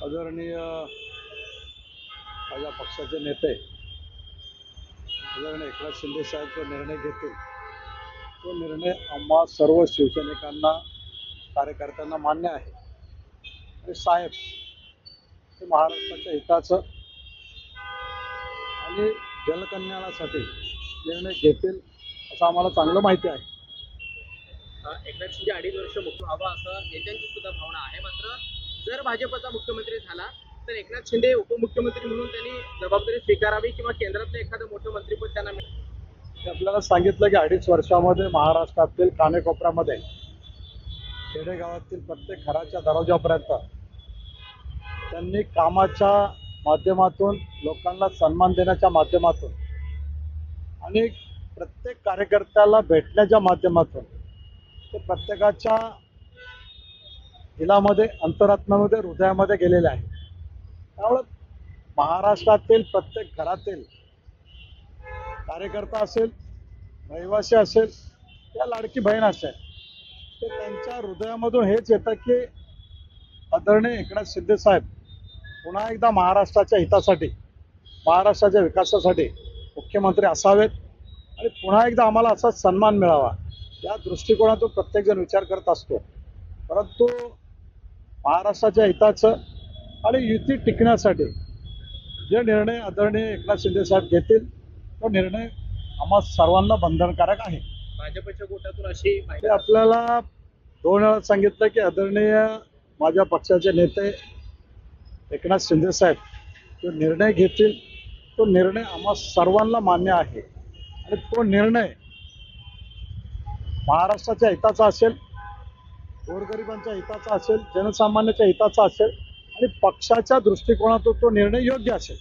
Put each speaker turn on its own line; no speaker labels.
आदरणीय माझ्या पक्षाचे नेते आदरणीय एकनाथ शिंदे साहेब जो निर्णय घेतील तो निर्णय आम्हा सर्व शिवसैनिकांना कार्यकर्त्यांना मान्य आहे। आणि साहेब ते महाराष्ट्राच्या हिताचं आणि जलकल्याणासाठी निर्णय घेतील असं आम्हाला चांगलं माहिती आहे।
एकनाथ शिंदे 2.5 वर्ष मुख्य व्हावं असं नेत्यांची सुद्धा भावना आहे। मात्र जर भाजपचा मुख्यमंत्री झाला तर एकनाथ शिंदे उपमुख्यमंत्री म्हणून त्यांनी जबाबदारी स्वीकारावी किंवा केंद्रातलं एखादं मोठं मंत्रिपद त्यांना मिळेल।
आपल्याला सांगितलं की 2.5 वर्षामध्ये महाराष्ट्रातील कानेकोपऱ्यामध्ये खेडेगावातील प्रत्येक घराच्या दरवाजापर्यंत त्यांनी कामाच्या माध्यमातून लोकांना सन्मान देण्याच्या माध्यमातून आणि प्रत्येक कार्यकर्त्याला भेटण्याच्या माध्यमातून ते प्रत्येकाच्या दिलामध्ये अंतरात्म्यामध्ये हृदयामध्ये गेलेले आहे। त्यामुळे महाराष्ट्रातील प्रत्येक घरातील कार्यकर्ता असेल रहिवासी असेल या लाडकी बहीण असेल ते त्यांच्या हृदयामधून हेच येतं की आदरणीय एकनाथ शिंदे साहेब पुन्हा एकदा महाराष्ट्राच्या हितासाठी महाराष्ट्राच्या विकासासाठी मुख्यमंत्री असावेत आणि पुन्हा एकदा आम्हाला असा सन्मान मिळावा या दृष्टिकोनातून प्रत्येकजण विचार करत असतो। परंतु महाराष्ट्राच्या हिताचं आणि युती टिकण्यासाठी जे निर्णय आदरणीय एकनाथ शिंदे साहेब घेतील तो निर्णय आम्हा सर्वांना बंधनकारक आहे।
भाजपच्या गोटातून अशी
ते आपल्याला 2 वेळा सांगितलं की आदरणीय माझ्या पक्षाचे नेते एकनाथ शिंदे साहेब जो निर्णय घेतील तो निर्णय आम्हा सर्वांना मान्य आहे आणि तो निर्णय महाराष्ट्राच्या हिताचा असेल गोरगरिबांच्या हिताचा असेल जनसामान्याच्या हिताचा असेल आणि पक्षाच्या दृष्टिकोनातून तो निर्णय योग्य असेल।